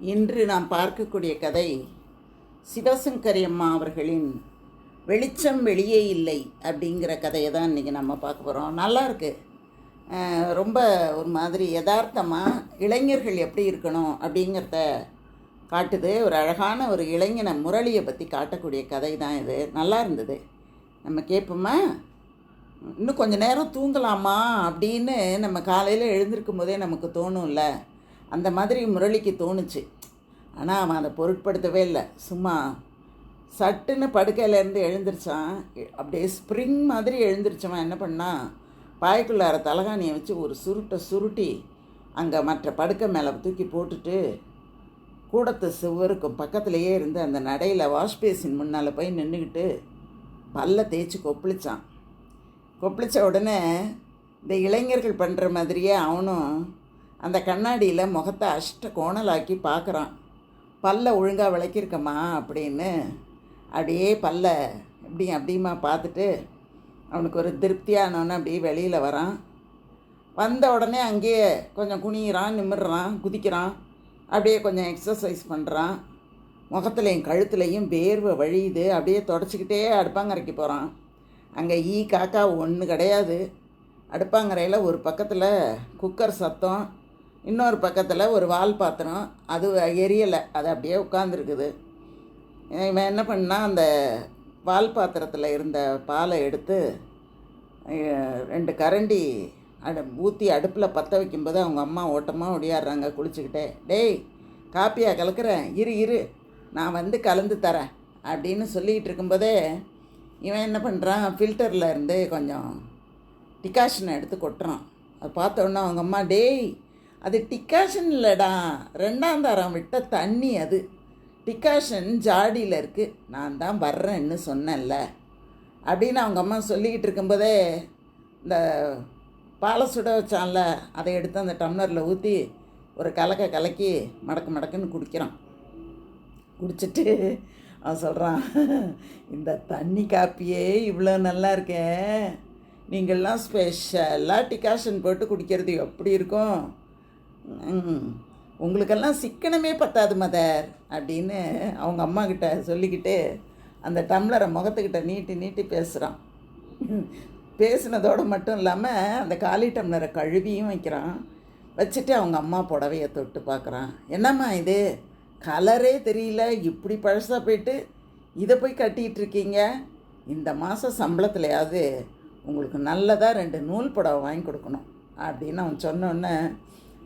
இன்று நாம் பார்க்கக்கூடிய கதை சிவசங்கரி அம்மா அவர்களின் வெளிச்சம் வெளியே இல்லை அப்படிங்கிற கதையை தான் இன்றைக்கி நம்ம பார்க்க போகிறோம். நல்லாயிருக்கு. ரொம்ப ஒரு மாதிரி யதார்த்தமாக இளைஞர்கள் எப்படி இருக்கணும் அப்படிங்கிறத காட்டுது. ஒரு அழகான ஒரு இளைஞனை முரளியை பற்றி காட்டக்கூடிய கதை தான் இது. நல்லா இருந்தது. நம்ம கேட்போமா? இன்னும் கொஞ்சம் நேரம் தூங்கலாமா அப்படின்னு நம்ம காலையில் எழுந்திருக்கும் போதே நமக்கு தோணும்ல. அந்த மாதிரி முரளிக்கு தோணுச்சு. ஆனால் அவன் அதை பொருட்படுத்தவே இல்லை. சும்மா சட்டுன்னு படுக்கையிலேருந்து எழுந்திரிச்சான். அப்படியே ஸ்ப்ரிங் மாதிரி எழுந்திரிச்சவன் என்ன பண்ணான், பாய்க்குள்ளார தலகாணியை வச்சு ஒரு சுருட்டி அங்கே மற்ற படுக்கை மேலே தூக்கி போட்டுட்டு கூடத்து சுவருக்கும் பக்கத்துலேயே இருந்து அந்த நடையில் வாஷ்பேசின் முன்னால் போய் நின்றுக்கிட்டு பல்ல தேய்ச்சி கொப்பளிச்சான். கொப்பளித்த உடனே இந்த இளைஞர்கள் பண்ணுற மாதிரியே அவனும் அந்த கண்ணாடியில் முகத்தை அஷ்ட கோணலாக்கி பார்க்குறான். பல்ல ஒழுங்காக விளக்கியிருக்கம்மா அப்படின்னு அப்படியே பல்ல அப்படியுமா பார்த்துட்டு அவனுக்கு ஒரு திருப்தியானவொன்னே அப்படியே வெளியில் வரான். வந்த உடனே அங்கேயே கொஞ்சம் குனிகிறான், நிமிடுறான், குதிக்கிறான், அப்படியே கொஞ்சம் எக்ஸசைஸ் பண்ணுறான். முகத்துலையும் கழுத்துலையும் வேர்வை வழியுது. அப்படியே தொடச்சிக்கிட்டே அடுப்பாங்கரைக்கு போகிறான். அங்கே காக்கா ஒன்று கிடையாது. அடுப்பாங்கரையில் ஒரு பக்கத்தில் குக்கர் சத்தம், இன்னொரு பக்கத்தில் ஒரு வால் பாத்திரம், அது எரியலை, அது அப்படியே உட்காந்துருக்குது. இவன் என்ன பண்ணால் அந்த வால் பாத்திரத்தில் இருந்த பாலை எடுத்து 2 கரண்டி ஊற்றி அடுப்பில் பற்ற வைக்கும்போது அவங்க அம்மா ஓட்டமாக ஒடியாடுறாங்க குளிச்சுக்கிட்டே. டேய், காப்பியாக கலக்கிறேன், இரு நான் வந்து கலந்து தரேன் அப்படின்னு சொல்லிக்கிட்டு இருக்கும்போதே இவன் என்ன பண்ணுறான், ஃபில்டரில் இருந்து கொஞ்சம் டிகாஷனை எடுத்து கொட்டுறான். அதை பார்த்தோன்னா அவங்க அம்மா, டேய் அது டிகாஷன் இல்லைடா, 2ஆம் தரம் விட்ட தண்ணி, அது டிகாஷன் ஜாடியில் இருக்குது, நான் தான் வர்றேன்னு சொன்னேன்ல அப்படின்னு அவங்க அம்மா சொல்லிக்கிட்டு இருக்கும்போதே இந்த பாலை சுட வச்சான்ல அதை எடுத்து அந்த டம்ளரில் ஊற்றி ஒரு கலக்கி மடக்குன்னு குடிக்கிறான். குடிச்சிட்டு அவன் சொல்கிறான், இந்த தண்ணி காப்பியே இவ்வளோ நல்லா இருக்கேன், நீங்கள்லாம் ஸ்பெஷலாக டிகாஷன் போட்டு குடிக்கிறது எப்படி இருக்கும், உங்களுக்கெல்லாம் சிக்கனமே பத்தாது மதர் அப்படின்னு அவங்க அம்மா கிட்ட சொல்லிக்கிட்டு அந்த டம்ளரை முகத்துக்கிட்ட நீட்டி பேசுகிறான். பேசுனதோடு மட்டும் இல்லாமல் அந்த காலி டம்ளரை கழுவியும் வைக்கிறான். வச்சுட்டு அவங்க அம்மா புடவையை தொட்டு பார்க்குறான். என்னம்மா இது, கலரே தெரியல, இப்படி பழசாக போயிட்டு இதை போய் கட்டிகிட்டு இருக்கீங்க, இந்த மாதம் சம்பளத்துலையாவது உங்களுக்கு நல்லதாக 2 நூல் புடவை வாங்கி கொடுக்கணும் அப்படின்னு அவன் சொன்னோன்னே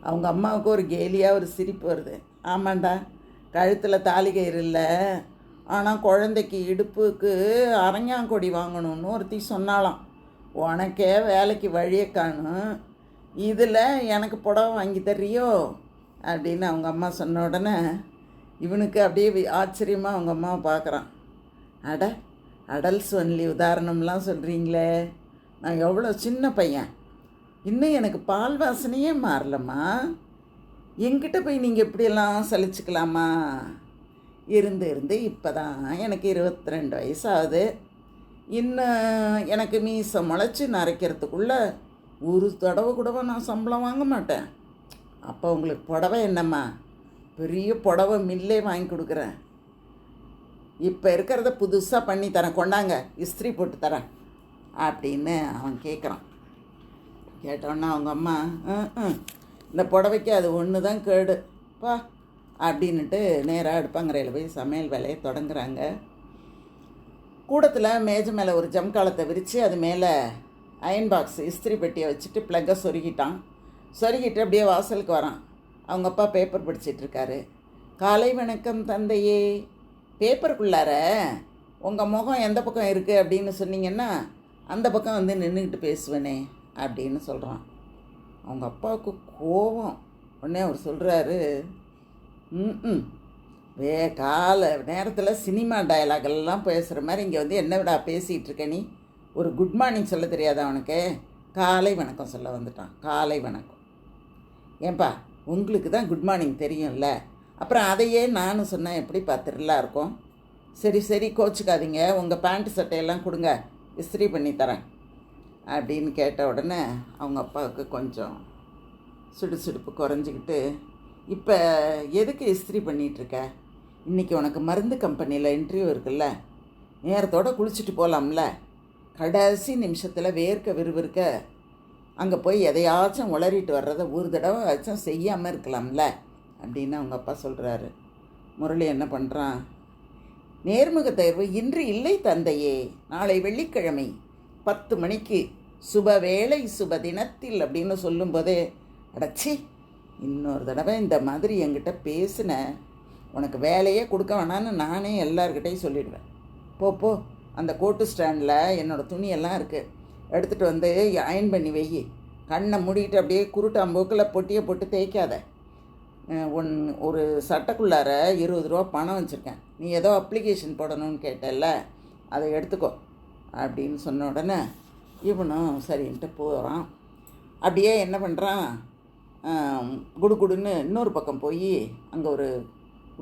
அவங்க அம்மாவுக்கு ஒரு கேலியாக ஒரு சிரிப்பு வருது. ஆமாண்டா, கழுத்தில் தாலி கயிறு இல்லை, ஆனால் குழந்தைக்கு இடுப்புக்கு அரஞ்சாங்கொடி வாங்கணும்னு ஒருத்தி சொன்னாலாம். உனக்கே வேலைக்கு வழியை காணும், இதில் எனக்கு புடவை வாங்கி தர்றியோ அப்படின்னு அவங்க அம்மா சொன்ன உடனே இவனுக்கு அப்படியே ஆச்சரியமாக அவங்க அம்மாவை பார்க்குறான். அடல்ஸ் ஒன்லி உதாரணம்லாம் சொல்கிறீங்களே, நான் எவ்வளோ சின்ன பையன், இன்னும் எனக்கு பால் வாசனையே மாறலம்மா, என்கிட்ட போய் நீங்கள் இப்படியெல்லாம் சலிச்சுக்கலாமா, இருந்து இப்போ தான் எனக்கு 22 வயசாகுது, இன்னும் எனக்கு மீசை முளைச்சி நரைக்கிறதுக்குள்ளே ஒரு தடவை கூட நான் சம்பளம் வாங்க மாட்டேன். அப்போ உங்களுக்கு புடவை என்னம்மா, பெரிய புடவை மில்லே வாங்கி கொடுக்குறேன், இப்போ இருக்கிறத புதுசாக பண்ணி தரேன், கொண்டாங்க இஸ்திரி போட்டு தரேன் அப்படின்னு அவன் கேட்குறான். கேட்டோன்னா அவங்க அம்மா, இந்த புடவைக்கு அது ஒன்று தான் கேடு பா அப்படின்ட்டு நேராக அடுப்பாங்கரையில் போய் சமையல் வேலையை தொடங்குறாங்க. கூடத்தில் மேஜை மேலே ஒரு ஜம்காலத்தை விரித்து அது மேலே அயன் பாக்ஸ் இஸ்திரி பெட்டியை வச்சுட்டு ப்ளக்கை சொருகிட்டு அப்படியே வாசலுக்கு வரான். அவங்க அப்பா பேப்பர் படிச்சிட்ருக்காரு. காலை வணக்கம் தந்தையே, பேப்பருக்குள்ளார உங்கள் முகம் எந்த பக்கம் இருக்குது அப்படின்னு சொன்னீங்கன்னா அந்த பக்கம் வந்து நின்றுக்கிட்டு பேசுவேனே அப்படின்னு சொல்கிறான். அவங்க அப்பாவுக்கு கோபம். உடனே அவர் சொல்கிறாரு, கால நேரத்தில் சினிமா டயலாகெல்லாம் பேசுகிற மாதிரி இங்கே வந்து என்ன விடா பேசிகிட்டு இருக்க நீ, ஒரு குட் மார்னிங் சொல்ல தெரியாதா அவனுக்கு, காலை வணக்கம் சொல்ல வந்துட்டான். காலை வணக்கம். ஏன்பா, உங்களுக்கு தான் குட் மார்னிங் தெரியும்ல, அப்புறம் அதையே நானும் சொன்னேன் எப்படி பார்த்துருலாம் இருக்கும். சரி கோச்சிக்காதீங்க, உங்கள் பேண்ட்டு சட்டையெல்லாம் கொடுங்க, இஸ்திரி பண்ணி தரேன் அப்படின்னு கேட்ட உடனே அவங்க அப்பாவுக்கு கொஞ்சம் சுடுசுடுப்பு குறைஞ்சிக்கிட்டு, இப்போ எதுக்கு இஸ்திரி பண்ணிகிட்ருக்க? இன்றைக்கி உனக்கு மருந்து கம்பெனியில் இன்டர்வியூ இருக்குல்ல, நேரத்தோடு குளிச்சுட்டு போகலாம்ல. கடைசி நிமிஷத்தில் வேர்க்க விறுவிறுக்க அங்கே போய் எதையாச்சும் உளறிட்டு வர்றதை ஒரு தடவை ஆச்சும் செய்யாமல் இருக்கலாம்ல அப்படின்னு அவங்க அப்பா சொல்கிறாரு. முரளி என்ன பண்ணுறான்? நேர்முக தேர்வு இன்று இல்லை தந்தையே, நாளை வெள்ளிக்கிழமை 10 மணிக்கு சுப வேளை சுப தினத்தில் அப்படின்னு சொல்லும்போதே, அடச்சி, இன்னொரு தடவை இந்த மாதிரி என்கிட்ட பேசின உனக்கு வேலையே கொடுக்க வேணான்னு நானே எல்லார்கிட்டையும் சொல்லிடுவேன். போ, அந்த கோட்டு ஸ்டாண்டில் என்னோடய துணியெல்லாம் இருக்குது, எடுத்துகிட்டு வந்து அயன் பண்ணி வை. கண்ணை மூடிட்டு அப்படியே குருட்டாம்போக்கில் பொட்டியை போட்டு தேய்க்காத. ஒரு சட்டைக்குள்ளார 20 ரூபா பணம் வச்சுருக்கேன், நீ ஏதோ அப்ளிகேஷன் போடணும்னு கேட்டல, அதை எடுத்துக்கோ அப்படின்னு சொன்ன உடனே இவனும் சரின்ட்டு போகிறான். அப்படியே என்ன பண்ணுறான், குடுகுடுன்னு இன்னொரு பக்கம் போய் அங்கே ஒரு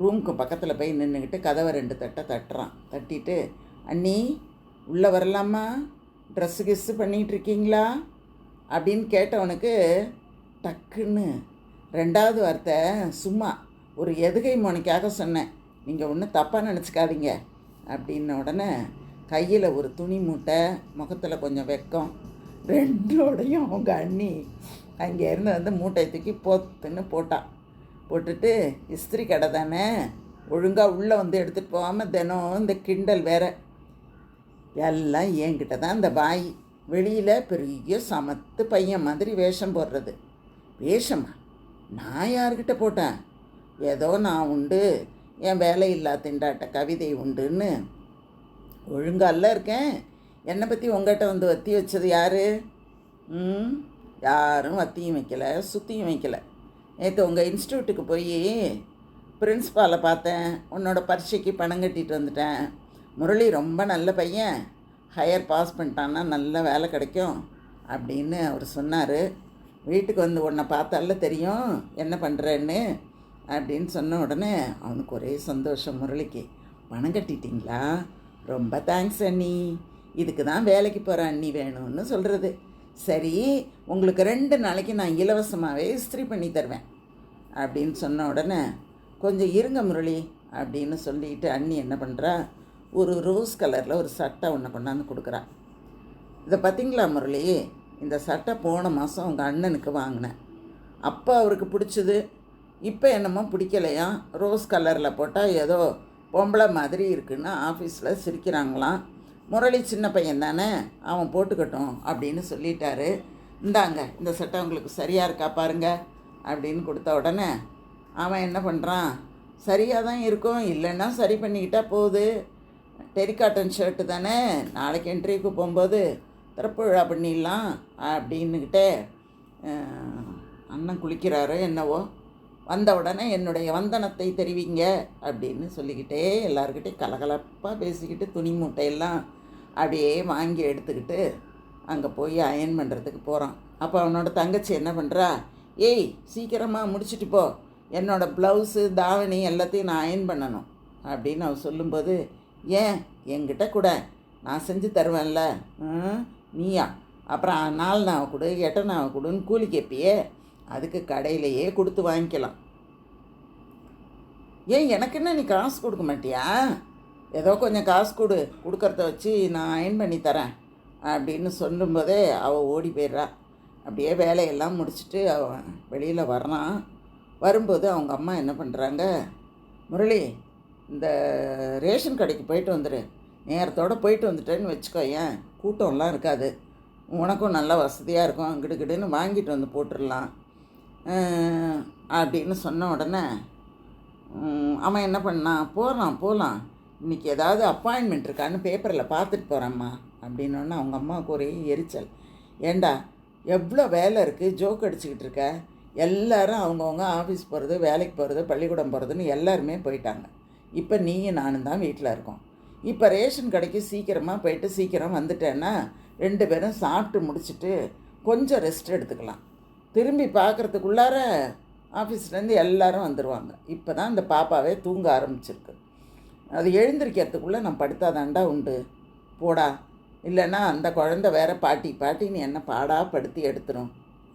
ரூமுக்கு பக்கத்தில் போய் நின்றுக்கிட்டு கதவை 2 தட்டை தட்டுறான். தட்டிட்டு, அண்ணி உள்ளே வரலாமா, ட்ரெஸ்ஸு கிஸ்ஸு பண்ணிகிட்ருக்கீங்களா அப்படின்னு கேட்டவனுக்கு டக்குன்னு 2வது வார்த்தை சும்மா ஒரு எதுகை மோனிக்காக சொன்னேன், நீங்கள் ஒன்றும் தப்பாக நினச்சிக்காதீங்க அப்படின்ன உடனே கையில் ஒரு துணி மூட்டை, முகத்தில் கொஞ்சம் வெக்கம், 2ஓடையும் அவங்க அண்ணி அங்கேருந்து வந்து மூட்டை தூக்கி போத்துன்னு போட்டுட்டு, இஸ்திரி கடை தானே, ஒழுங்காக உள்ளே வந்து எடுத்துகிட்டு போகாமல் தினம் இந்த கிண்டல் வேறு, எல்லாம் என்கிட்ட தான் இந்த பாய், வெளியில் பெரிய சமத்து பையன் மாதிரி வேஷம் போடுறது. வேஷமா? நான் யார்கிட்ட போட்டேன்? ஏதோ நான் உண்டு, என் வேலை இல்லா திண்டாட்ட கவிதை உண்டுன்னு ஒழுங்கால இருக்கேன். என்னை பற்றி உங்கள்கிட்ட வந்து வத்தி வச்சது யார்? யாரும் வத்தியும் வைக்கலை, சுற்றியும் வைக்கலை. நேற்று உங்கள் இன்ஸ்டியூட்டுக்கு போய் பிரின்ஸ்பாலை பார்த்தேன், உன்னோட பரீட்சைக்கு பணம் கட்டிட்டு வந்துட்டேன். முரளி ரொம்ப நல்ல பையன், ஹையர் பாஸ் பண்ணிட்டான்னா நல்ல வேலை கிடைக்கும் அப்படின்னு அவர் சொன்னார். வீட்டுக்கு வந்து உன்னை பார்த்தால தெரியும் என்ன பண்ணுறேன்னு அப்படின்னு சொன்ன உடனே அவனுக்கு ஒரே சந்தோஷம். முரளிக்கு, பணம் கட்டிட்டிங்களா? ரொம்ப தேங்க்ஸ் அண்ணி, இதுக்கு தான் வேலைக்கு போகிற அண்ணி வேணும்னு சொல்கிறது. சரி, உங்களுக்கு 2 நாளைக்கு நான் இலவசமாகவே இஸ்திரி பண்ணி தருவேன் அப்படின்னு சொன்ன உடனே, கொஞ்சம் இருங்க முரளி அப்படின்னு சொல்லிட்டு அண்ணி என்ன பண்ணுறா, ஒரு ரோஸ் கலரில் ஒரு சட்டை ஒன்று கொண்டாந்து கொடுக்குறா. இதை பார்த்திங்களா முரளி, இந்த சட்டை போன மாதம் உங்கள் அண்ணனுக்கு வாங்கினேன், அப்போ அவருக்கு பிடிச்சது, இப்போ என்னமோ பிடிக்கலையா, ரோஸ் கலரில் போட்டால் ஏதோ பொம்பளை மாதிரி இருக்குன்னு ஆஃபீஸில் சிரிக்கிறாங்களாம். முரளி சின்ன பையன் தானே, அவன் போட்டுக்கட்டும் அப்படின்னு சொல்லிட்டாரு. இந்தாங்க, இந்த சட்டை உங்களுக்கு சரியாக இருக்கா பாருங்க அப்படின்னு கொடுத்த உடனே அவன் என்ன பண்ணுறான், சரியாக தான் இருக்கும், இல்லைன்னா சரி பண்ணிக்கிட்டால் போகுது, டெரிகாட்டன் ஷர்ட்டு தானே, நாளைக்கு இன்டர்வியூக்கு போகும்போது திறப்பு விழா பண்ணிடலாம் அப்படின்னுக்கிட்டே அண்ணன் குளிக்கிறாரோ என்னவோ, வந்த உடனே என்னுடைய வந்தனத்தை தெரிவிங்க அப்படின்னு சொல்லிக்கிட்டே எல்லாருக்கிட்டே கலகலப்பாக பேசிக்கிட்டு துணி மூட்டையெல்லாம் அப்படியே வாங்கி எடுத்துக்கிட்டு அங்கே போய் அயன் பண்ணுறதுக்கு போகிறான். அப்போ அவனோட தங்கச்சி என்ன பண்ணுறா, ஏய் சீக்கிரமாக முடிச்சுட்டு போ, என்னோடய ப்ளவுஸு தாவணி எல்லாத்தையும் நான் அயன் பண்ணணும் அப்படின்னு அவன் சொல்லும்போது, ஏன் என்கிட்ட கூட நான் செஞ்சு தருவேன்ல, நீயா அப்புறம் 4 நாவை கொடு 8 நாவை கொடுன்னு கூலி கேட்பியே, அதுக்கு கடையிலையே கொடுத்து வாங்கிக்கலாம். ஏன் எனக்கு என்ன நீ காசு கொடுக்க மாட்டியா? ஏதோ கொஞ்சம் காசு கொடுக்கறத வச்சு நான் அயன் பண்ணி தரேன் அப்படின்னு சொல்லும்போதே அவள் ஓடி போயிடுறா. அப்படியே வேலையெல்லாம் முடிச்சுட்டு அவன் வெளியில் வர்றான். வரும்போது அவங்க அம்மா என்ன பண்ணுறாங்க, முரளி இந்த ரேஷன் கடைக்கு போயிட்டு வந்துடு, நேரத்தோடு போயிட்டு வந்துட்டேன்னு வச்சுக்கோ, ஏன் கூட்டம்லாம் இருக்காது, உனக்கும் நல்லா வசதியாக இருக்கும், கிடுகிடுன்னு வாங்கிட்டு வந்து போட்டுடலாம் அப்படின்னு சொன்ன உடனே அவன் என்ன பண்ணான், போகலாம், இன்றைக்கி ஏதாவது அப்பாயின்மெண்ட் இருக்கான்னு பேப்பரில் பார்த்துட்டு போகிறேம்மா அப்படின்னோடனே அவங்க அம்மாவுக்கு ஒரே எரிச்சல். ஏண்டா எவ்வளோ வேலை இருக்குது, ஜோக் அடிச்சுக்கிட்டு இருக்க, எல்லோரும் அவங்கவுங்க ஆஃபீஸ் போகிறது, வேலைக்கு போகிறது, பள்ளிக்கூடம் போகிறதுன்னு எல்லாருமே போயிட்டாங்க, இப்போ நீயும் நானும் தான் வீட்டில் இருக்கோம். இப்போ ரேஷன் கடைக்கு சீக்கிரமாக போயிட்டு சீக்கிரம் வந்துட்டேன்னா 2 பேரும் சாப்பிட்டு முடிச்சுட்டு கொஞ்சம் ரெஸ்ட் எடுத்துக்கலாம், திரும்பி பார்க்குறதுக்குள்ளார ஆஃபீஸ்லேருந்து எல்லோரும் வந்துடுவாங்க. இப்போ தான் இந்த பாப்பாவே தூங்க ஆரம்பிச்சிருக்கு, அது எழுந்திரிக்கிறதுக்குள்ளே நான் படுத்தாதாண்டா உண்டு, போடா, இல்லைன்னா அந்த குழந்த வேற பாட்டின்னு என்ன பாடாக படுத்தி எடுத்துரும்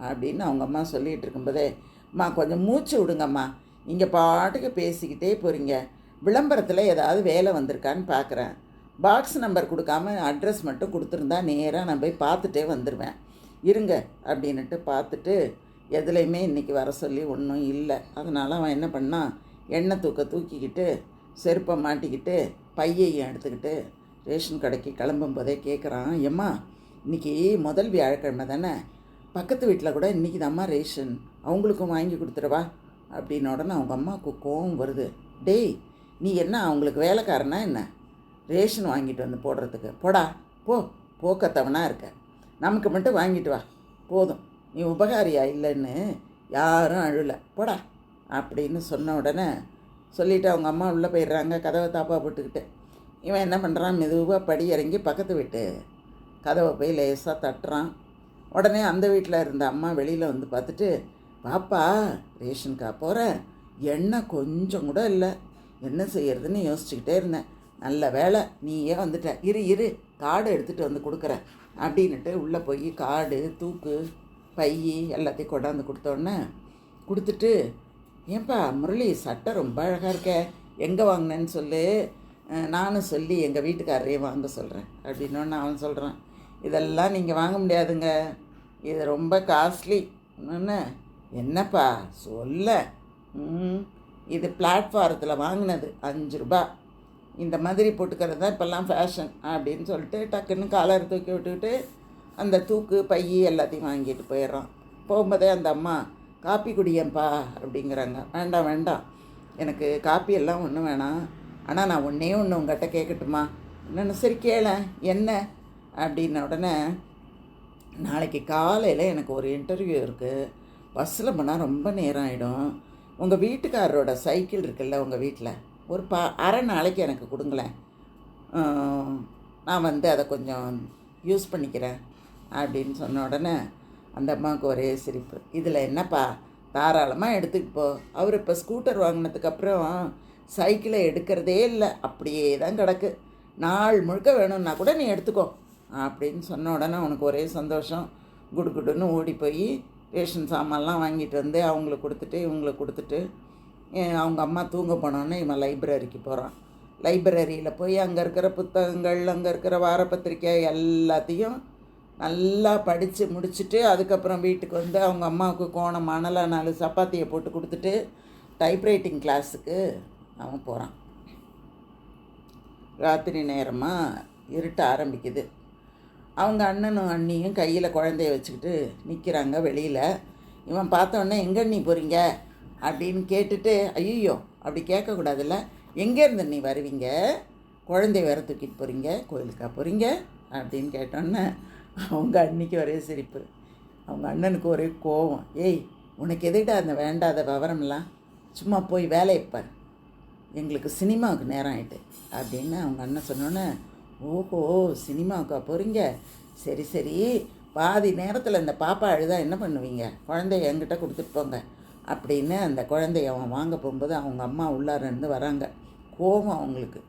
அப்படின்னு அவங்க அம்மா சொல்லிகிட்டு இருக்கும்போதே அம்மா கொஞ்சம் மூச்சு விடுங்கம்மா, நீங்கள் பாட்டுக்கு பேசிக்கிட்டே போகிறீங்க, விளம்பரத்தில் ஏதாவது வேலை வந்திருக்கான்னு பார்க்குறேன், பாக்ஸ் நம்பர் கொடுக்காம அட்ரஸ் மட்டும் கொடுத்துருந்தா நேராக நான் போய் பார்த்துட்டே வந்துடுவேன், இருங்க அப்படின்ட்டு பார்த்துட்டு எதுலேயுமே இன்றைக்கி வர சொல்லி ஒன்றும் இல்லை. அதனால் அவன் என்ன பண்ணான், எண்ணெய் தூக்கிக்கிட்டு செருப்பை மாட்டிக்கிட்டு பையையும் எடுத்துக்கிட்டு ரேஷன் கடைக்கு கிளம்பும்போதே கேட்குறான், எம்மா இன்றைக்கி முதல் வியாழக்கிழமை தானே, பக்கத்து வீட்டில் கூட இன்றைக்கி தான்மா ரேஷன், அவங்களுக்கும் வாங்கி கொடுத்துருவா அப்படின்ன உடனே அவங்க அம்மாவுக்கு கோவம் வருது. டேய், நீ என்ன அவங்களுக்கு வேலைக்காரனா என்ன, ரேஷன் வாங்கிட்டு வந்து போடுறதுக்கு? போடா போக்கத்தவனாக இருக்க, நமக்கு மட்டும் வாங்கிட்டு வா போதும், நீ உபகாரியா இல்லைன்னு யாரும் அழலை, போடா அப்படின்னு சொன்ன உடனே சொல்லிவிட்டு அவங்க அம்மா உள்ளே போயிடுறாங்க கதவை தாப்பா போட்டுக்கிட்டு. இவன் என்ன பண்ணுறான், மெதுவாக படி இறங்கி பக்கத்து வீட்டு கதவை போய் லேசாக தட்டுறான். உடனே அந்த வீட்டில் இருந்த அம்மா வெளியில் வந்து பார்த்துட்டு, பாப்பா ரேஷனுக்கா போகிற, எண்ணெய் கொஞ்சம் கூட இல்லை, என்ன செய்யறதுன்னு யோசிச்சுக்கிட்டே இருந்தேன், நல்ல வேலை நீயே வந்துட்ட, இரு கார்டு எடுத்துகிட்டு வந்து கொடுக்குறேன் அப்படின்ட்டு உள்ளே போய் கார்டு தூக்கு பை எல்லாத்தையும் கொண்டாந்து கொடுத்தோடனே கொடுத்துட்டு, ஏன்பா முரளி சட்டை ரொம்ப அழகாக இருக்க, எங்கே வாங்கினேன்னு சொல்லு, நானும் சொல்லி எங்கள் வீட்டுக்காரரையே வாங்க சொல்கிறேன் அப்படின்னோன்னு அவன் சொல்கிறான், இதெல்லாம் நீங்கள் வாங்க முடியாதுங்க, இது ரொம்ப காஸ்ட்லி. என்னப்பா சொல்ல, இது பிளாட்ஃபாரத்தில் வாங்கினது 5 ரூபா, இந்த மாதிரி போட்டுக்கிறது தான் இப்போல்லாம் ஃபேஷன் அப்படின்னு சொல்லிட்டு டக்குன்னு காலர் தூக்கி விட்டுக்கிட்டு அந்த தூக்கு பை எல்லாத்தையும் வாங்கிட்டு போயிடுறான். போகும்போதே அந்த அம்மா, காப்பி குடியேன்ப்பா அப்படிங்கிறாங்க. வேண்டாம், எனக்கு காப்பி எல்லாம் ஒன்றும் வேணாம், ஆனால் நான் ஒன்றே ஒன்று உங்கள்கிட்ட கேட்கட்டுமா? என்னென்னு? சரி கேள, என்ன அப்படின்ன உடனே, நாளைக்கு காலையில் எனக்கு ஒரு இன்டர்வியூ இருக்குது, பஸ்ஸில் போனால் ரொம்ப நேரம் ஆகிடும், உங்கள் வீட்டுக்காரரோட சைக்கிள் இருக்குல்ல உங்கள் வீட்டில், ஒரு அரை நாளைக்கு எனக்கு கொடுங்களேன், நான் வந்து அதை கொஞ்சம் யூஸ் பண்ணிக்கிறேன் அப்படின்னு சொன்ன உடனே அந்த அம்மாவுக்கு ஒரே சிரிப்பு. இதில் என்னப்பா, தாராளமாக எடுத்துக்கிட்டு போ, அவர் இப்போ ஸ்கூட்டர் வாங்கினதுக்கப்புறம் சைக்கிளை எடுக்கிறதே இல்லை, அப்படியே தான் கிடக்கு, நாள் முழுக்க வேணும்னா கூட நீ எடுத்துக்கோ அப்படின்னு சொன்ன உடனே அவனுக்கு ஒரே சந்தோஷம். குடுன்னு ஓடி போய் ரேஷன் சாமான்லாம் வாங்கிட்டு வந்து அவங்களுக்கு கொடுத்துட்டு இவங்களுக்கு கொடுத்துட்டு அவங்க அம்மா தூங்க போனோன்னே இவன் லைப்ரரிக்கு போகிறான். லைப்ரரியில் போய் அங்கே இருக்கிற புத்தகங்கள், அங்கே இருக்கிற வாரப்பத்திரிக்கை எல்லாத்தையும் நல்லா படித்து முடிச்சுட்டு அதுக்கப்புறம் வீட்டுக்கு வந்து அவங்க அம்மாவுக்கு கோணமானல 4 சப்பாத்தியை போட்டு கொடுத்துட்டு டைப்ரைட்டிங் கிளாஸுக்கு அவன் போகிறான். ராத்திரி நேரமாக இருட்ட ஆரம்பிக்குது. அவங்க அண்ணனும் அண்ணியும் கையில் குழந்தைய வச்சுக்கிட்டு நிற்கிறாங்க வெளியில். இவன் பார்த்தோன்னே, எங்கே நீ போகிறீங்க அப்படின்னு கேட்டுட்டு, ஐயோ அப்படி கேட்கக்கூடாதுல்ல, எங்கேருந்து நீ வருவீங்க, குழந்தைய வேற தூக்கிட்டு போகிறீங்க, கோயிலுக்கா போகிறீங்க அப்படின்னு கேட்டோன்னே அவங்க அண்ணிக்கு ஒரே சிரிப்பு, அவங்க அண்ணனுக்கு ஒரே கோவம். ஏய், உனக்கு எதுக்கிட்ட அந்த வேண்டாத விவரம்லாம், சும்மா போய் வேலையை பார், எங்களுக்கு சினிமாவுக்கு நேரம் ஆகிட்டு அப்படின்னு அவங்க அண்ணன் சொன்னோன்னே, ஓஹோ சினிமாவுக்கா போகிறீங்க, சரி பாதி நேரத்தில் இந்த பாப்பா அழுதா என்ன பண்ணுவீங்க, குழந்தைய என்கிட்ட கொடுத்துட்டு போங்க அப்படின்னு அந்த குழந்தைய அவன் வாங்க போகும்போது அவங்க அம்மா உள்ளாரேருந்து வராங்க. கோபம் அவங்களுக்கு.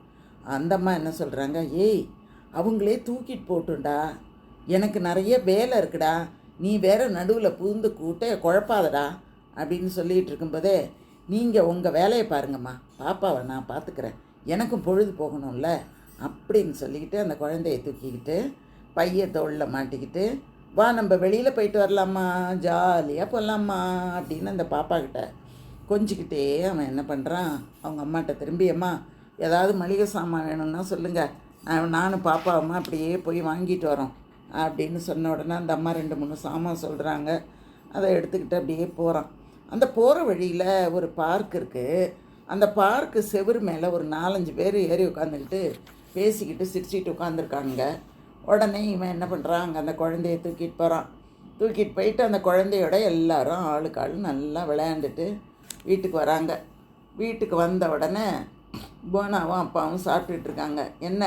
அந்த அம்மா என்ன சொல்கிறாங்க, ஏய் அவங்களே தூக்கிட்டு போட்டுண்டா, எனக்கு நிறைய வேலை இருக்குடா, நீ வேற நடுவில் புகுந்து கூட்ட குழப்பாதடா அப்படின்னு சொல்லிகிட்டு இருக்கும்போதே, நீங்கள் உங்கள் வேலையை பாருங்கம்மா, பாப்பாவை நான் பார்த்துக்கிறேன், எனக்கும் பொழுது போகணும்ல அப்படின்னு சொல்லிக்கிட்டு அந்த குழந்தையை தூக்கிக்கிட்டு பைய தோளில் மாட்டிக்கிட்டு, வா நம்ம வெளியில் போயிட்டு வரலாமா, ஜாலியாக போகலாமா அப்படின்னு அந்த பாப்பாக்கிட்ட கொஞ்சிக்கிட்டே அவன் என்ன பண்ணுறான், அவங்க அம்மாட்ட திரும்பி, அம்மா ஏதாவது மளிகை சாமான் வேணும்னா சொல்லுங்கள், நானும் பாப்பாவம்மா அப்படியே போய் வாங்கிட்டு வரோம் அப்படின்னு சொன்ன உடனே அந்த அம்மா 2-3 சாமான் சொல்கிறாங்க. அதை எடுத்துக்கிட்டு அப்படியே போகிறான். அந்த போகிற வழியில் ஒரு பார்க் இருக்குது. அந்த பார்க்கு செவுரு மேலே ஒரு 4-5 பேர் ஏறி உட்காந்துக்கிட்டு பேசிக்கிட்டு சிரிச்சிட்டு உட்காந்துருக்காங்க. உடனே இவன் என்ன பண்ணுறான், அங்கே அந்த குழந்தைய தூக்கிட்டு போகிறான். தூக்கிட்டு போயிட்டு அந்த குழந்தையோட எல்லாரும் ஆளுக்கு ஆள் நல்லா விளையாண்டுட்டு வீட்டுக்கு வராங்க. வீட்டுக்கு வந்த உடனே போனாவும் அப்பாவும் சாப்பிட்டுட்ருக்காங்க. என்ன,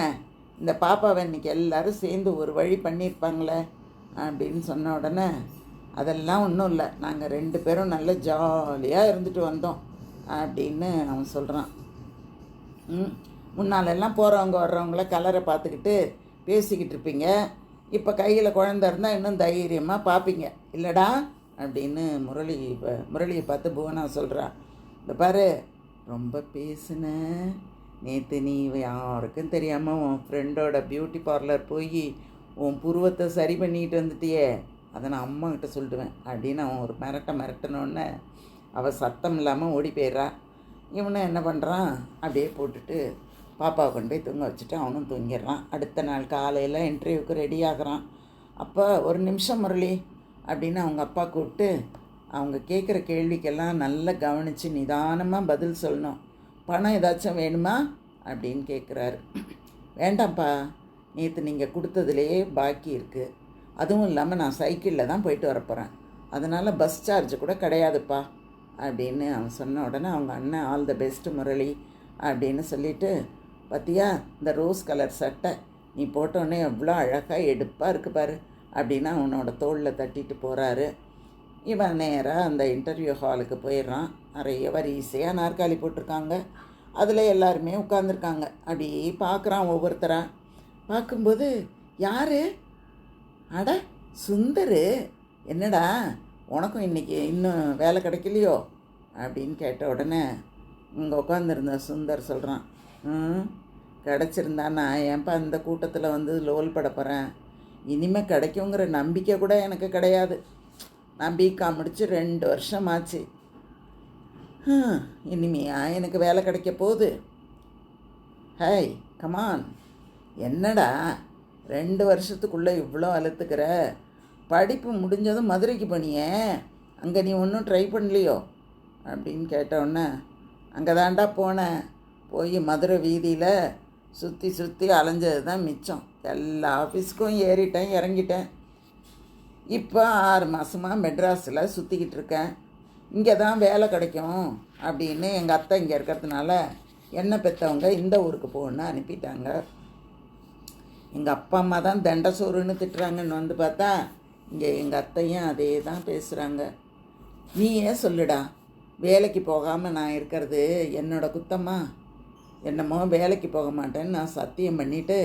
இந்த பாப்பாவை இன்றைக்கி எல்லோரும் சேர்ந்து ஒரு வழி பண்ணியிருப்பாங்களே அப்படின்னு சொன்ன உடனே, அதெல்லாம் ஒன்றும் இல்லை, நாங்கள் 2 பேரும் நல்ல ஜாலியாக இருந்துட்டு வந்தோம் அப்படின்னு அவன் சொல்கிறான். முன்னாலெல்லாம் போகிறவங்க வர்றவங்கள கலரை பார்த்துக்கிட்டு பேசிக்கிட்டு இருப்பீங்க, இப்போ கையில் குழந்த இருந்தால் இன்னும் தைரியமாக பார்ப்பீங்க இல்லைடா அப்படின்னு முரளியை பார்த்து புவனா சொல்கிறா. இந்த பாரு, ரொம்ப பேசுன நேற்று நீ யாருக்கும் தெரியாமல் உன் ஃப்ரெண்டோட பியூட்டி பார்லர் போய் உன் புருவத்தை சரி பண்ணிட்டு வந்துட்டியே, அதை நான் அம்மாக்கிட்ட சொல்லிடுவேன் அப்படின்னு அவன் ஒரு மிரட்டினோடனே அவள் சத்தம் இல்லாமல் ஓடி போயிடுறா. இவனை என்ன பண்ணுறான், அப்படியே போட்டுட்டு பாப்பாவை கொண்டு போய் தூங்க வச்சுட்டு அவனும் தூங்கிடுறான். அடுத்த நாள் காலையில் இன்டர்வியூக்கு ரெடி ஆகிறான். அப்போ ஒரு நிமிஷம் முரளி அப்படின்னு அவங்க அப்பா கூப்பிட்டு அவங்க கேட்குற கேள்விக்கெல்லாம் நல்லா கவனித்து நிதானமாக பதில் சொல்லணும். பணம் ஏதாச்சும் வேணுமா அப்படின்னு கேட்குறாரு. வேண்டாம்ப்பா, நேற்று நீங்கள் கொடுத்ததுலேயே பாக்கி இருக்குது, அதுவும் இல்லாமல் நான் சைக்கிளில் தான் போயிட்டு வரப்போகிறேன், அதனால் பஸ் சார்ஜ் கூட கிடையாதுப்பா அப்படின்னு அவன் சொன்ன உடனே அவங்க அண்ணன் ஆல் த பெஸ்ட்டு முரளி அப்படின்னு சொல்லிவிட்டு, பார்த்தியா இந்த ரோஸ் கலர் சட்டை நீ போட்டோடனே எவ்வளோ அழகாக எடுப்பாக இருக்குது பாரு அப்படின்னு அவனோட தோளில் தட்டிட்டு போகிறாரு. இவன் நேராக அந்த இன்டர்வியூ ஹாலுக்கு போயிடுறான். நிறைய வரிசையாக நாற்காலி போட்டிருக்காங்க, அதில் எல்லாருமே உட்காந்துருக்காங்க. அப்படி பார்க்குறான் ஒவ்வொருத்தராக. பார்க்கும்போது யார், அட சுந்தர், என்னடா உனக்கும் இன்றைக்கி இன்னும் வேலை கிடைக்கலையோ அப்படின்னு கேட்ட உடனே இங்கே உட்காந்துருந்த சுந்தர் சொல்கிறான், கிடச்சிருந்தா நான் ஏன்ப்பா இந்த கூட்டத்தில் வந்து லோல் பட போகிறேன், இனிமேல் கிடைக்குங்கிற நம்பிக்கை கூட எனக்கு கிடையாது, நான் பிகாம் முடித்து 2 வருஷம் ஆச்சு, இனிமையா எனக்கு வேலை கிடைக்க போகுது. ஹேய் கமான், என்னடா 2 வருஷத்துக்குள்ளே இவ்வளோ அழுத்துக்கிற, படிப்பு முடிஞ்சதும் மதுரைக்கு போனியே, அங்கே நீ ஒன்றும் ட்ரை பண்ணலையோ அப்படின்னு கேட்டவுடனே, அங்கே தாண்டா போனேன், போய் மதுரை வீதியில் சுற்றி அலைஞ்சது தான் மிச்சம், எல்லா ஆஃபீஸுக்கும் ஏறிட்டேன் இறங்கிட்டேன், இப்போ 6 மாதமாக மெட்ராஸில் சுற்றிக்கிட்டு இருக்கேன், இங்கே தான் வேலை கிடைக்கும் அப்படின்னு எங்கள் அத்தை இங்கே இருக்கிறதுனால என்னை பெற்றவங்க இந்த ஊருக்கு போகணுன்னு அனுப்பிட்டாங்க. எங்கள் அப்பா அம்மா தான் தண்டை சோறுன்னு திட்டுறாங்கன்னு வந்து பார்த்தா இங்கே எங்கள் அத்தையும் அதே தான் பேசுகிறாங்க. நீயே சொல்லுடா, வேலைக்கு போகாமல் நான் இருக்கிறது என்னோட குத்தம்மா, என்னமோ வேலைக்கு போக மாட்டேன்னு நான் சத்தியம் பண்ணிவிட்டு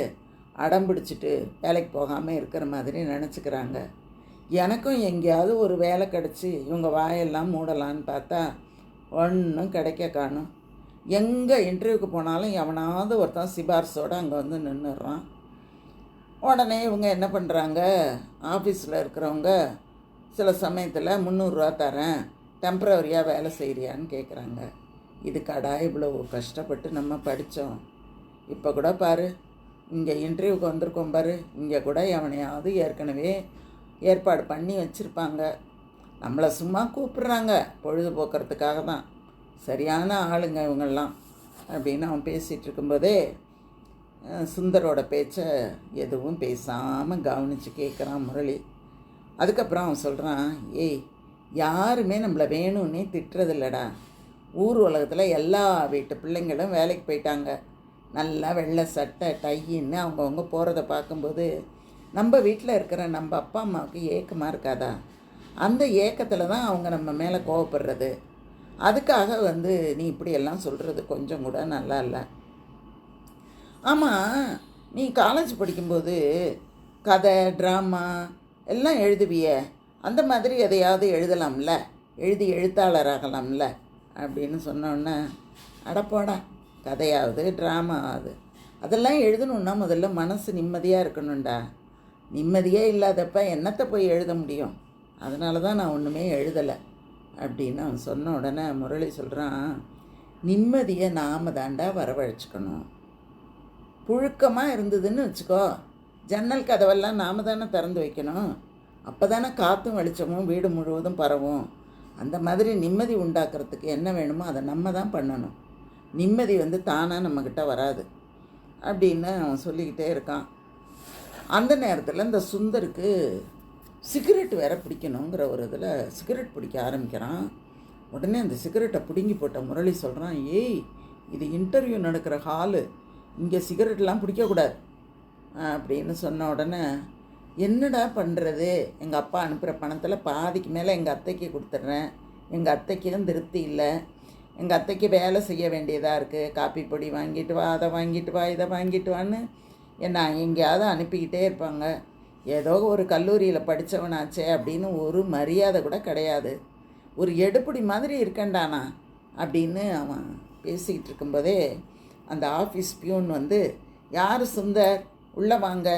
அடம் பிடிச்சிட்டு வேலைக்கு போகாமல் இருக்கிற மாதிரி நினச்சிக்கிறாங்க. எனக்கும் எங்கேயாவது ஒரு வேலை கிடச்சி இவங்க வாயெல்லாம் மூடலான்னு பார்த்தா ஒன்றும் கிடைக்க காணும். எங்கே இன்டர்வியூக்கு போனாலும் எவனாவது ஒருத்தன் சிபாரிசோடு அங்கே வந்து நின்றுடுறான். உடனே இவங்க என்ன பண்ணுறாங்க, ஆஃபீஸில் இருக்கிறவங்க சில சமயத்தில் 300 ரூபா தரேன், டெம்ப்ரவரியாக வேலை செய்கிறியான்னு கேட்குறாங்க. இதுக்காடா இவ்வளோ கஷ்டப்பட்டு நம்ம படித்தோம், இப்போ கூட பாரு இங்கே இன்டர்வியூக்கு வந்திருக்கோம் பாரு, இங்கே கூட எவனையாவது ஏற்கனவே ஏற்பாடு பண்ணி வச்சுருப்பாங்க, நம்மளை சும்மா கூப்பிட்றாங்க பொழுதுபோக்குறதுக்காக தான், சரியான ஆளுங்க இவங்கெல்லாம் அப்படின்னு அவன் பேசிகிட்டு இருக்கும்போதே சுந்தரோட பேச்சை எதுவும் பேசாமல் கவனித்து கேட்குறான் முரளி. அதுக்கப்புறம் அவன் சொல்கிறான், ஏய் யாருமே நம்மளை வேணும்னே திட்டுறதில்லடா, ஊர் உலகத்தில் எல்லா வீட்டு பிள்ளைங்களும் வேலைக்கு போயிட்டாங்க, நல்லா வெள்ளை சட்டை டையின்னு அவங்கவுங்க போகிறத பார்க்கும்போது நம்ம வீட்டில் இருக்கிற நம்ம அப்பா அம்மாவுக்கு ஏக்கமாக இருக்காதா, அந்த ஏக்கத்தில் தான் அவங்க நம்ம மேலே கோவப்படுறது, அதுக்காக வந்து நீ இப்படியெல்லாம் சொல்கிறது கொஞ்சம் கூட நல்லா இல்லை. ஆமாம், நீ காலேஜ் படிக்கும்போது கதை ட்ராமா எல்லாம் எழுதுவிய, அந்த மாதிரி எதையாவது எழுதலாம்ல, எழுதி எழுத்தாளராகலாம்ல அப்படின்னு சொன்னோன்னே, அடப்போடா கதையாவது ட்ராமாவது அதெல்லாம் எழுதணுன்னா முதல்ல மனசு நிம்மதியாக இருக்கணும்டா, நிம்மதியே இல்லாதப்ப என்னத்தை போய் எழுத முடியும், அதனால தான் நான் ஒன்றுமே எழுதலை அப்படின்னு அவன் சொன்ன உடனே முரளி சொல்கிறான், நிம்மதியை நாம் தாண்டா வரவழைச்சிக்கணும், புழுக்கமாக இருந்ததுன்னு வச்சுக்கோ, ஜன்னல் கதவெல்லாம் நாம் தானே திறந்து வைக்கணும், அப்போ தானே காற்றும் வெளிச்சமும் வீடு முழுவதும் பரவும், அந்த மாதிரி நிம்மதி உண்டாக்குறதுக்கு என்ன வேணுமோ அதை நம்ம தான் பண்ணணும், நிம்மதி வந்து தானாக நம்மக்கிட்ட வராது அப்படின்னு அவன் சொல்லிக்கிட்டே இருக்கான். அந்த நேரத்தில் இந்த சுந்தருக்கு சிகரெட் வேறு பிடிக்கணுங்கிற ஒரு இதில் சிகரெட் பிடிக்க ஆரம்பிக்கிறான். உடனே அந்த சிகரெட்டை பிடுங்கி போட்ட முரளி சொல்கிறான், ஏய் இது இன்டர்வியூ நடக்கிற ஹாலு, இங்கே சிகரெட்லாம் பிடிக்கக்கூடாது அப்படின்னு சொன்ன உடனே, என்னடா பண்ணுறது, எங்கள் அப்பா அனுப்புகிற பணத்தில் பாதிக்கு மேலே எங்கள் அத்தைக்கு கொடுத்துட்றேன், எங்கள் அத்தைக்கும் திருப்தி இல்லை, எங்கள் அத்தைக்கு வேலை செய்ய வேண்டியதாக இருக்குது, காப்பி பொடி வாங்கிட்டு வா, அதை வாங்கிட்டு வா, இதை வாங்கிட்டு வான்னு என்ன எங்கேயாவது அனுப்பிக்கிட்டே இருப்பாங்க, ஏதோ ஒரு கல்லூரியில் படித்தவனாச்சே அப்படின்னு ஒரு மரியாதை கூட கிடையாது. ஒரு எடுப்படி மாதிரி இருக்கண்டானா அப்படின்னு அவன் பேசிக்கிட்டு இருக்கும்போதே அந்த ஆஃபீஸ் பியூன் வந்து, யார் சுந்தர், உள்ளே வாங்க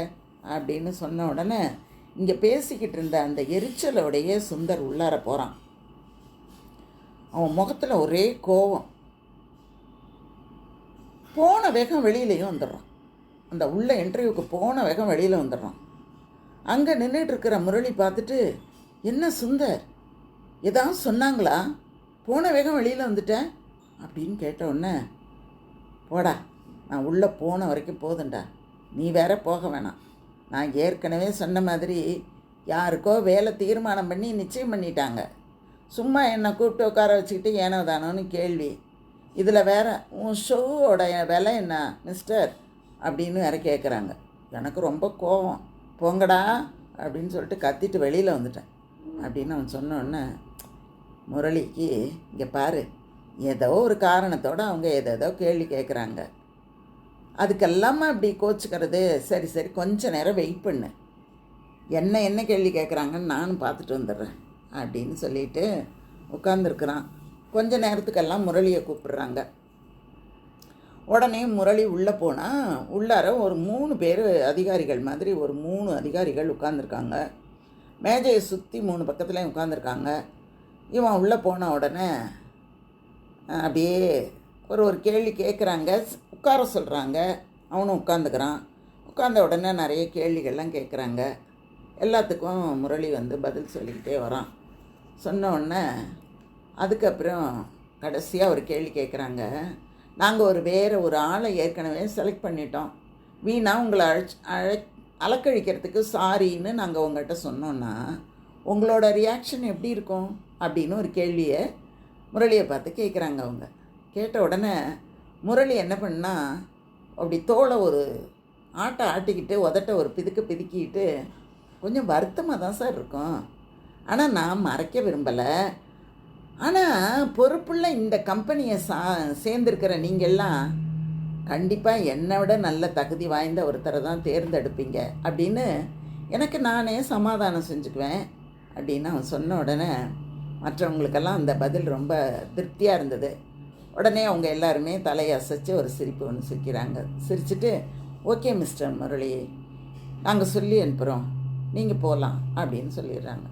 அப்படின்னு சொன்ன உடனே இங்கே பேசிக்கிட்டு இருந்த அந்த எரிச்சலோடையே சுந்தர் உள்ளார போகிறான். அவன் முகத்தில் ஒரே கோபம். போன வேகம் வெளியிலையும் வந்துடுறான். அந்த உள்ள இன்டர்வியூக்கு போன வேகம் வெளியில் வந்துடுறான். அங்கே நின்றுட்டு இருக்கிற முரளி பார்த்துட்டு, என்ன சுந்தர், ஏதாவது சொன்னாங்களா, போன வேகம் வெளியில் வந்துட்டேன் அப்படின்னு கேட்டவுடனே, போடா, நான் உள்ளே போன வரைக்கும் போதுண்டா, நீ வேற போக வேணாம். நான் ஏற்கனவே சொன்ன மாதிரி யாருக்கோ வேலை தீர்மானம் பண்ணி நிச்சயம் பண்ணிட்டாங்க. சும்மா என்னை கூப்பிட்டு உட்கார வச்சுக்கிட்டு ஏனோ தானோன்னு கேள்வி. இதில் வேற உன் ஷோவோட விலை என்ன மிஸ்டர் அப்படின்னு வேற கேட்குறாங்க. எனக்கு ரொம்ப கோபம். போங்கடா அப்படின்னு சொல்லிட்டு கத்திட்டு வெளியில் வந்துட்டேன் அப்படின்னு அவன் சொன்னோன்னே முரளிக்கு, இங்கே பாரு, ஏதோ ஒரு காரணத்தோடு அவங்க ஏதோ கேள்வி கேட்குறாங்க, அதுக்கெல்லாமா இப்படி கோச்சிக்கிறது? சரி சரி, கொஞ்சம் நேரம் வெயிட் பண்ணு, என்ன கேள்வி கேட்குறாங்கன்னு நானும் பார்த்துட்டு வந்துடுறேன் அப்படின்னு சொல்லிட்டு உட்காந்துருக்குறான். கொஞ்ச நேரத்துக்கெல்லாம் முரளியை கூப்பிடுறாங்க. உடனே முரளி உள்ளே போனால் உள்ளார ஒரு 3 பேர் அதிகாரிகள் மாதிரி ஒரு 3 அதிகாரிகள் உட்காந்துருக்காங்க. மேஜையை சுற்றி 3 பக்கத்துலேயும் உட்காந்துருக்காங்க. இவன் உள்ளே போன உடனே அப்படியே ஒரு கேள்வி கேட்குறாங்க, உட்கார சொல்கிறாங்க. அவனும் உட்காந்துக்கிறான். உட்காந்த உடனே நிறைய கேள்விகள்லாம் கேட்குறாங்க. எல்லாத்துக்கும் முரளி வந்து பதில் சொல்லிக்கிட்டே வரான். சொன்ன உடனே அதுக்கப்புறம் கடைசியாக ஒரு கேள்வி கேட்குறாங்க. நாங்கள் வேறு ஒரு ஆளை ஏற்கனவே செலக்ட் பண்ணிட்டோம், வீணா உங்களை அலக்கழிக்கிறதுக்கு சாரின்னு நாங்கள் உங்கள்கிட்ட சொன்னோன்னா உங்களோட ரியாக்ஷன் எப்படி இருக்கும் அப்படின்னு ஒரு கேள்வியை முரளியை பார்த்து கேட்குறாங்க. அவங்க கேட்ட உடனே முரளி என்ன பண்ணால் அப்படி தோலை ஒரு ஆட்டிக்கிட்டு உதட்ட ஒரு பிதுக்கிட்டு, கொஞ்சம் வருத்தமாக தான் சார் இருக்கும், ஆனால் நான் மறைக்க விரும்பலை, ஆனால் பொறுப்புள்ள இந்த கம்பெனியை சேர்ந்துருக்கிற நீங்கள்லாம் கண்டிப்பாக என்னை விட நல்ல தகுதி வாய்ந்த ஒருத்தரை தான் தேர்ந்தெடுப்பீங்க அப்படின்னு எனக்கு நானே சமாதானம் செஞ்சுக்குவேன் அப்படின்னு அவன் சொன்ன உடனே மற்றவங்களுக்கெல்லாம் அந்த பதில் ரொம்ப திருப்தியாக இருந்தது. உடனே அவங்க எல்லாருமே தலையை அசைச்சு ஒரு சிரிப்பு ஒன்று சிரிக்கிறாங்க. சிரிச்சுட்டு, ஓகே மிஸ்டர் முரளி, நாங்கள் சொல்லி அனுப்புகிறோம், நீங்கள் போகலாம் அப்படின்னு சொல்லிடுறாங்க.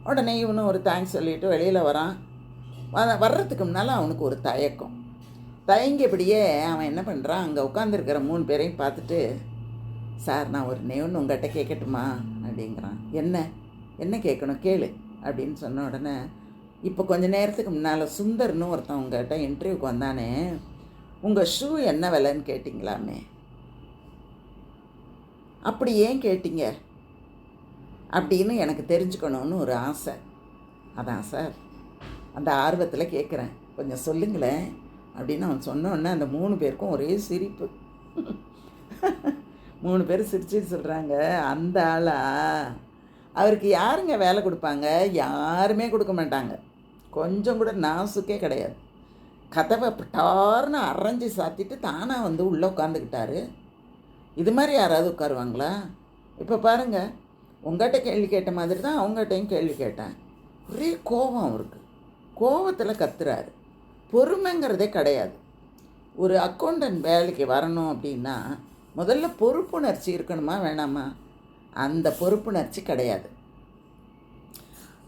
உடனே இவனும் ஒரு தேங்க்ஸ் சொல்லிவிட்டு வெளியில் வரான். வர்றதுக்கு முன்னால் அவனுக்கு ஒரு தயங்கியபடியே அவன் என்ன பண்ணுறான், அங்கே உட்காந்துருக்கிற 3 பேரையும் பார்த்துட்டு, சார் நான் ஒரு ஒன்று உங்கள்கிட்ட கேட்கட்டுமா அப்படிங்கிறான். என்ன கேட்கணும் கேளு அப்படின்னு சொன்ன உடனே, இப்போ கொஞ்சம் நேரத்துக்கு முன்னால் சுந்தர்னு ஒருத்தன் உங்கள்கிட்ட இன்டர்வியூக்கு வந்தானே, உங்கள் ஷூ என்ன விலைன்னு கேட்டிங்களாமே, அப்படி ஏன் கேட்டீங்க அப்படின்னு எனக்கு தெரிஞ்சுக்கணுன்னு ஒரு ஆசை. அதான் சார், அந்த ஆர்வத்தில் கேட்குறேன், கொஞ்சம் சொல்லுங்களேன் அப்படின்னு அவன் சொன்னோன்னே அந்த 3 பேருக்கும் ஒரே சிரிப்பு. 3 பேர் சிரிச்சுட்டு சொல்கிறாங்க, அந்த ஆளா, அவருக்கு யாருங்க வேலை கொடுப்பாங்க, யாருமே கொடுக்க மாட்டாங்க, கொஞ்சம் கூட நாசுக்கே கிடையாது, கதவை டார்னு அரைஞ்சி சாத்திட்டு தானாக வந்து உள்ளே உட்காந்துக்கிட்டாரு. இது மாதிரி யாராவது உட்காருவாங்களா? இப்போ பாருங்கள், உங்கள்கிட்ட கேள்வி கேட்ட மாதிரி தான் அவங்ககிட்டையும் கேள்வி கேட்டேன். ஒரே கோபம் அவருக்கு, கோபத்தில் கத்துறாரு. பொறுமைங்கிறதே கிடையாது. ஒரு அக்கௌண்டன்ட் வேலைக்கு வரணும் அப்படின்னா முதல்ல பொறுப்புணர்ச்சி இருக்கணுமா வேணாமா? அந்த பொறுப்புணர்ச்சி கிடையாது.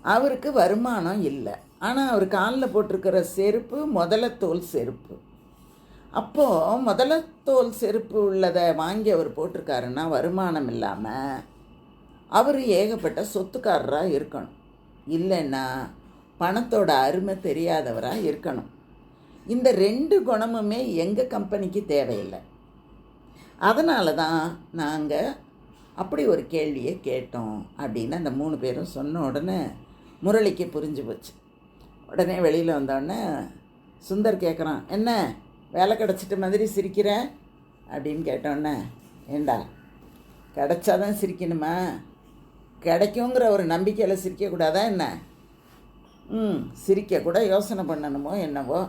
அவருக்கு வருமானம் இல்லை, ஆனால் அவர் காலில் போட்டிருக்கிற செருப்பு முதலத்தோல் செருப்பு. அப்போது முதலத்தோல் செருப்பு உள்ளதை வாங்கி அவர் போட்டிருக்காருன்னா வருமானம் இல்லாமல் அவர் ஏகப்பட்ட சொத்துக்காரராக இருக்கணும், இல்லைன்னா பணத்தோட அருமை தெரியாதவராக இருக்கணும். இந்த 2 குணமுமே எங்கள் கம்பெனிக்கு தேவையில்லை. அதனால தான் நாங்கள் அப்படி ஒரு கேள்வியை கேட்டோம் அப்படின்னு அந்த 3 பேரும் சொன்ன உடனே முரளிக்கு புரிஞ்சு போச்சு. உடனே வெளியில் வந்தோடனே சுந்தர் கேட்குறான், என்ன வேலை கிடச்சிட்ட மாதிரி சிரிக்கிற அப்படின்னு கேட்டோன்னே, ஏண்டா கிடச்சாதான் சிரிக்கணுமா, கிடைக்குங்கிற ஒரு நம்பிக்கையில் சிரிக்கக்கூடாதா என்ன? சிரிக்க கூட யோசனை பண்ணணுமோ என்னவோ.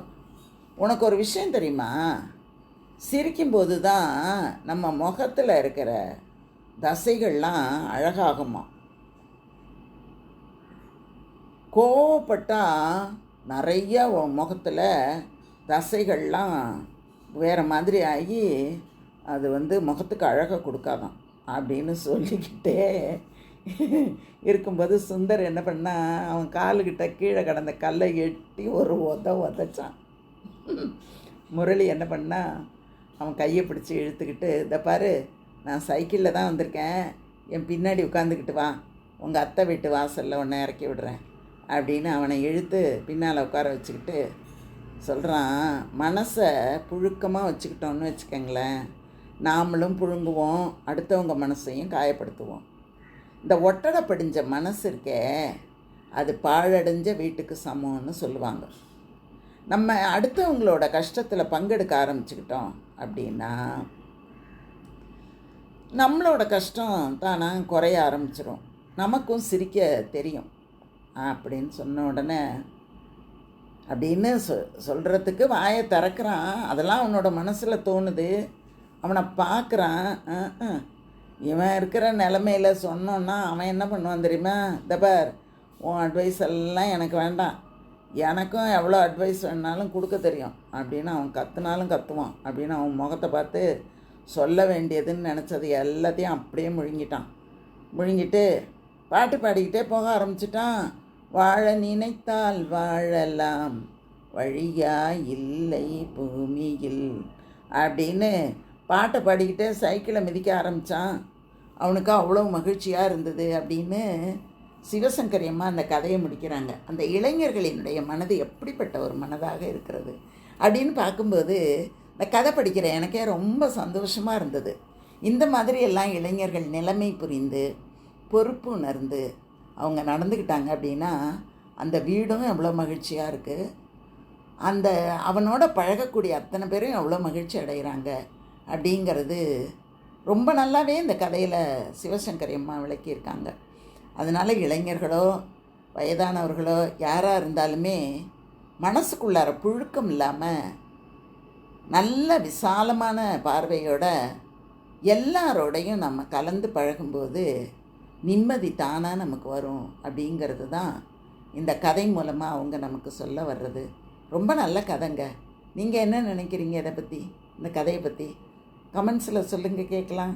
உனக்கு ஒரு விஷயம் தெரியுமா, சிரிக்கும்போது தான் நம்ம முகத்தில் இருக்கிற தசைகள்லாம் அழகாகுமா. கோவப்பட்டால் நிறைய முகத்தில் தசைகள்லாம் வேறு மாதிரி ஆகி அது முகத்துக்கு அழகை கொடுக்காதான் அப்படின்னு சொல்லிக்கிட்டே இருக்கும்போது சுந்தர் என்ன பண்ணால் அவன் காலுக்கிட்ட கீழே கடந்த கல்லை எட்டி ஒரு உதைச்சான். முரளி என்ன பண்ணால் அவன் கையை பிடிச்சி இழுத்துக்கிட்டு, இதை பாரு, நான் சைக்கிளில் தான் வந்திருக்கேன், என் பின்னாடி உட்காந்துக்கிட்டு வா, உங்கள் அத்தை வீட்டு வாசலில் உன்னை இறக்கி விடுறேன் அப்படின்னு அவனை இழுத்து பின்னால் உட்கார வச்சுக்கிட்டு சொல்கிறான். மனசை புழுக்கமாக வச்சுக்கிட்டோன்னு வச்சுக்கோங்களேன், நாமளும் புழுங்குவோம், அடுத்தவங்க மனசையும் காயப்படுத்துவோம். இந்த ஒட்டடை படிஞ்ச மனசு இருக்கே, அது பாழடைஞ்ச வீட்டுக்கு சமம்னு சொல்லுவாங்க. நம்ம அடுத்தவங்களோட கஷ்டத்தில் பங்கெடுக்க ஆரம்பிச்சுக்கிட்டோம் அப்படின்னா நம்மளோட கஷ்டம் தானாக குறைய ஆரம்பிச்சிடும், நமக்கும் சிரிக்க தெரியும் அப்படின்னு சொன்ன உடனே அப்படின்னு சொல்கிறதுக்கு வாயை திறக்கிறான். அதெல்லாம் அவனோட மனசில் தோணுது. அவனை பார்க்குறான். இவன் இருக்கிற நிலமையில் சொன்னோன்னா அவன் என்ன பண்ணுவான் தெரியுமா? இந்த பார், உன் அட்வைஸ் எல்லாம் எனக்கு வேண்டாம், எனக்கும் எவ்வளோ அட்வைஸ் வேணாலும் கொடுக்க தெரியும் அப்படின்னு அவன் கற்றுனாலும் கற்றுவான் அப்படின்னு அவன் முகத்தை பார்த்து சொல்ல வேண்டியதுன்னு நினச்சது எல்லாத்தையும் அப்படியே முழுங்கிட்டு பாட்டு பாடிக்கிட்டே போக ஆரம்பிச்சிட்டான். வாழ நினைத்தால் வாழலாம், வழியா இல்லை பூமியில் அப்படின்னு பாட்டை பாடிக்கிட்டே சைக்கிளை மிதிக்க ஆரம்பித்தான். அவனுக்கு அவ்வளோ மகிழ்ச்சியாக இருந்தது அப்படின்னு சிவசங்கரி அம்மா அந்த கதையை முடிக்கிறாங்க. அந்த இளைஞர்களினுடைய மனது எப்படிப்பட்ட ஒரு மனதாக இருக்கிறது அப்படின்னு பார்க்கும்போது இந்த கதை படிக்கிற எனக்கே ரொம்ப சந்தோஷமாக இருந்தது. இந்த மாதிரி எல்லாம் இளைஞர்கள் நிலைமை புரிந்து பொறுப்பு உணர்ந்து அவங்க நடந்துக்கிட்டாங்க அப்படின்னா அந்த வீடும் எவ்வளோ மகிழ்ச்சியாக இருக்குது, அந்த அவனோட பழகக்கூடிய அத்தனை பேரும் எவ்வளோ மகிழ்ச்சி அடைகிறாங்க அப்படிங்கிறது ரொம்ப நல்லாவே இந்த கதையில் சிவசங்கரி அம்மா விளக்கியிருக்காங்க. அதனால் இளைஞர்களோ வயதானவர்களோ யாராக இருந்தாலுமே மனசுக்குள்ளார புழுக்கம் இல்லாமல் நல்ல விசாலமான பார்வையோட எல்லாரோடையும் நம்ம கலந்து பழகும்போது நிம்மதி தானாக நமக்கு வரும் அப்படிங்கிறது தான் இந்த கதை மூலமாக அவங்க நமக்கு சொல்ல வர்றது. ரொம்ப நல்ல கதைங்க. நீங்கள் என்ன நினைக்கிறீங்க இதை பற்றி, இந்த கதையை பற்றி? கமெண்ட்ஸில் சொல்லுங்கள், கேட்கலாம்.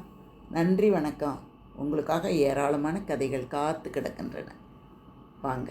நன்றி, வணக்கம். உங்களுக்காக ஏராளமான கதைகள் காத்து கிடக்கின்றன. வாங்க.